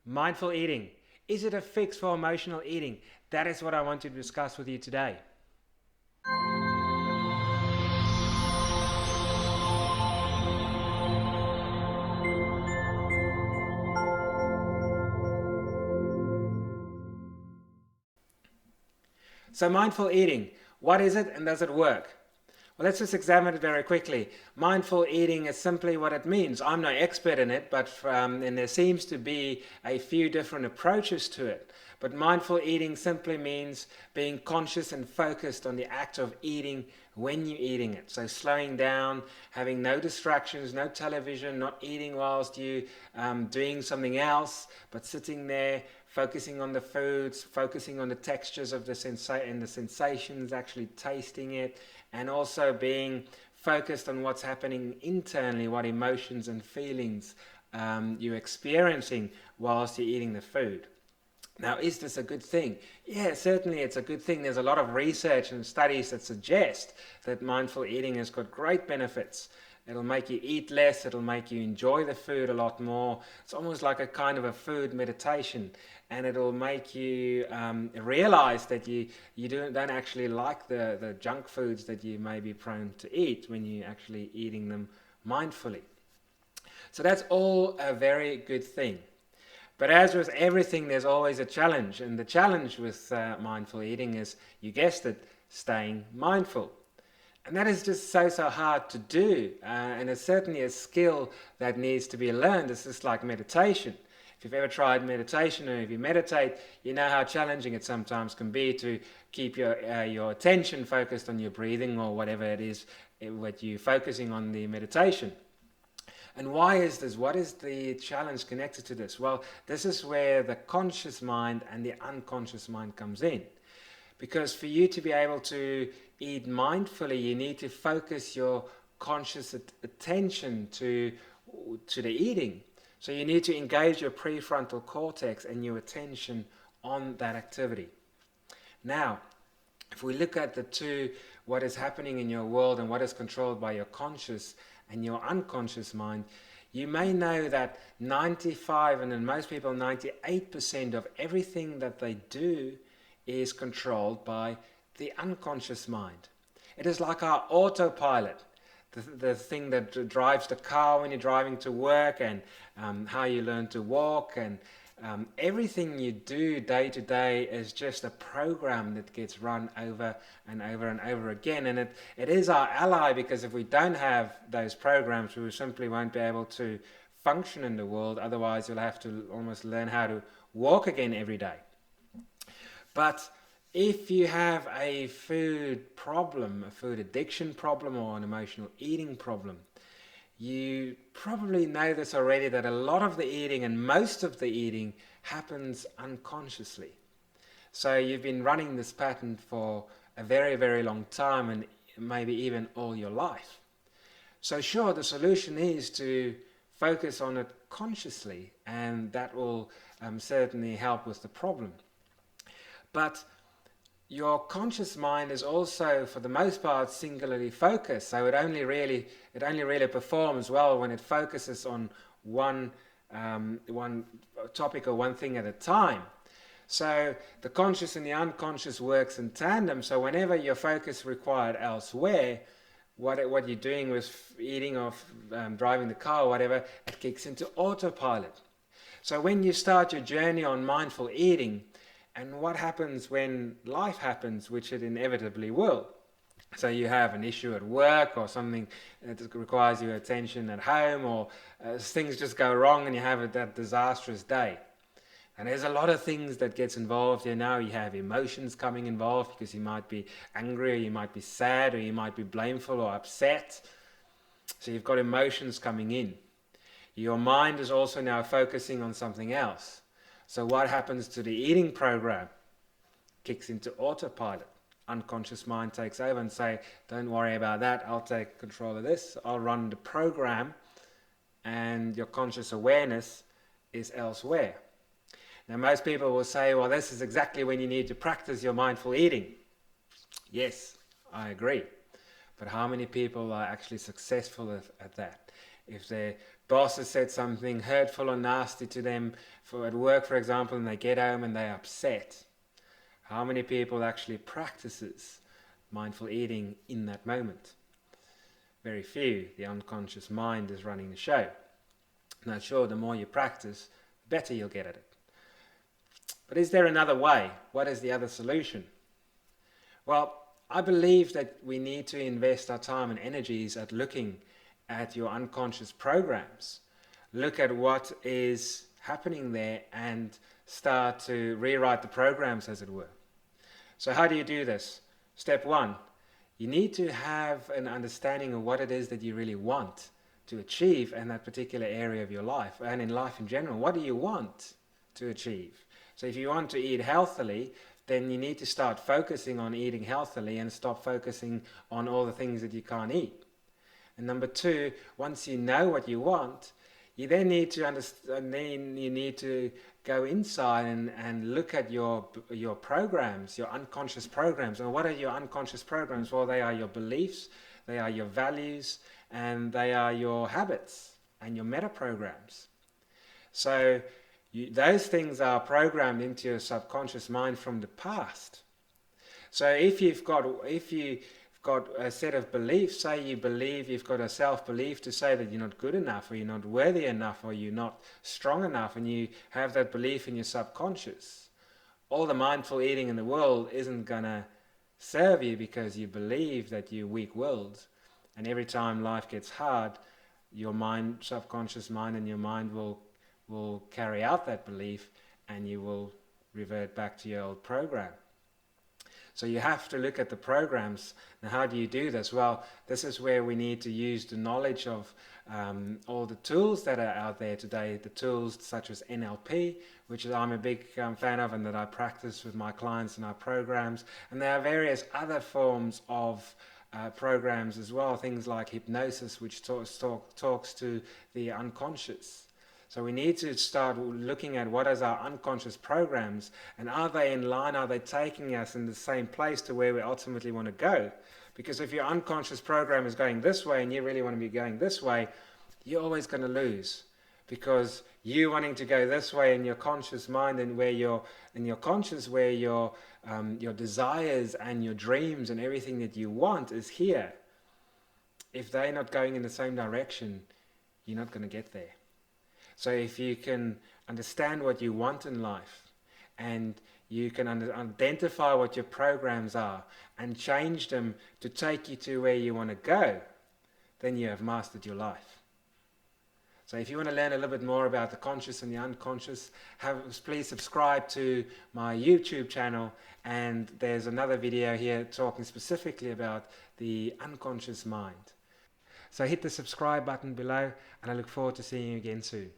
Mindful eating. Is it a fix for emotional eating? That is what I want to discuss with you today. So, mindful eating, what is it and does it work? Well, let's just examine it very quickly. Mindful eating is simply what it means. I'm no expert in it, but and there seems to be a few different approaches to it. But mindful eating simply means being conscious and focused on the act of eating when you're eating it. So slowing down, having no distractions, no television, not eating whilst you doing something else, but sitting there, focusing on the foods, focusing on the textures of the and the sensations, actually tasting it, and also being focused on what's happening internally, what emotions and feelings you're experiencing whilst you're eating the food. Now, is this a good thing? Yeah, certainly it's a good thing. There's a lot of research and studies that suggest that mindful eating has got great benefits. It'll make you eat less, it'll make you enjoy the food a lot more. It's almost like a kind of a food meditation, and it'll make you realize that you don't actually like the junk foods that you may be prone to eat when you're actually eating them mindfully. So that's all a very good thing. But as with everything, there's always a challenge. And the challenge with mindful eating is, you guessed it, staying mindful. And that is just so hard to do. And it's certainly a skill that needs to be learned. It's just like meditation. If you've ever tried meditation, or if you meditate, you know how challenging it sometimes can be to keep your attention focused on your breathing or whatever it is what you're focusing on the meditation. And why is this? What is the challenge connected to this? Well, this is where the conscious mind and the unconscious mind comes in. Because for you to be able to eat mindfully, you need to focus your conscious attention to the eating. So you need to engage your prefrontal cortex and your attention on that activity. Now, if we look at the two, what is happening in your world and what is controlled by your conscious and your unconscious mind, you may know that 95, and in most people 98% of everything that they do is controlled by the unconscious mind. It is like our autopilot, the thing that drives the car when you're driving to work, and how you learn to walk, and everything you do day to day is just a program that gets run over and over and over again. And it is our ally, because if we don't have those programs, we simply won't be able to function in the world. Otherwise, you'll have to almost learn how to walk again every day. But if you have a food problem, a food addiction problem, or an emotional eating problem, you probably know this already, that a lot of the eating and most of the eating happens unconsciously. So you've been running this pattern for a very, very long time, and maybe even all your life. So sure, the solution is to focus on it consciously, and that will certainly help with the problem. But your conscious mind is also, for the most part, singularly focused. So it only really performs well when it focuses on one topic or one thing at a time. So the conscious and the unconscious works in tandem. So whenever your focus required elsewhere, what you're doing with eating or driving the car or whatever, it kicks into autopilot. So when you start your journey on mindful eating, and what happens when life happens, which it inevitably will. So you have an issue at work, or something that requires your attention at home, or things just go wrong and you have that disastrous day. And there's a lot of things that gets involved here now. You have emotions coming involved, because you might be angry, or you might be sad, or you might be blameful or upset. So you've got emotions coming in. Your mind is also now focusing on something else. So what happens to the eating program? Kicks into autopilot. Unconscious mind takes over and say, don't worry about that, I'll take control of this, I'll run the program, and your conscious awareness is elsewhere. Now most people will say, well, this is exactly when you need to practice your mindful eating. Yes, I agree. But how many people are actually successful at that? If they're boss has said something hurtful or nasty to them at work, for example, and they get home and they're upset. How many people actually practices mindful eating in that moment? Very few. The unconscious mind is running the show. Now, sure, the more you practice, the better you'll get at it. But is there another way? What is the other solution? Well, I believe that we need to invest our time and energies at looking at your unconscious programs. Look at what is happening there and start to rewrite the programs, as it were. So how do you do this? Step one, you need to have an understanding of what it is that you really want to achieve in that particular area of your life and in life in general. What do you want to achieve? So if you want to eat healthily, then you need to start focusing on eating healthily and stop focusing on all the things that you can't eat. And number two, once you know what you want, you then need to understand, then you need to go inside and look at your programs, your unconscious programs. And what are your unconscious programs? Well, they are your beliefs, they are your values, and they are your habits and your meta programs. So those things are programmed into your subconscious mind from the past. So if you've got a set of beliefs, say you believe you've got a self-belief to say that you're not good enough, or you're not worthy enough, or you're not strong enough, and you have that belief in your subconscious, all the mindful eating in the world isn't gonna serve you, because you believe that you're weak-willed, and every time life gets hard, your mind, subconscious mind, and your mind will carry out that belief, and you will revert back to your old program. So you have to look at the programs. Now, how do you do this? Well, this is where we need to use the knowledge of all the tools that are out there today, the tools such as NLP, which I'm a big fan of and that I practice with my clients in our programs. And there are various other forms of programs as well, things like hypnosis, which talks to the unconscious. So we need to start looking at what is our unconscious programs, and are they in line, are they taking us in the same place to where we ultimately want to go? Because if your unconscious program is going this way and you really want to be going this way, you're always going to lose, because you wanting to go this way in your conscious mind, and where your desires and your dreams and everything that you want is here. If they're not going in the same direction, you're not going to get there. So if you can understand what you want in life, and you can identify what your programs are and change them to take you to where you want to go, then you have mastered your life. So if you want to learn a little bit more about the conscious and the unconscious, please subscribe to my YouTube channel, and there's another video here talking specifically about the unconscious mind. So hit the subscribe button below, and I look forward to seeing you again soon.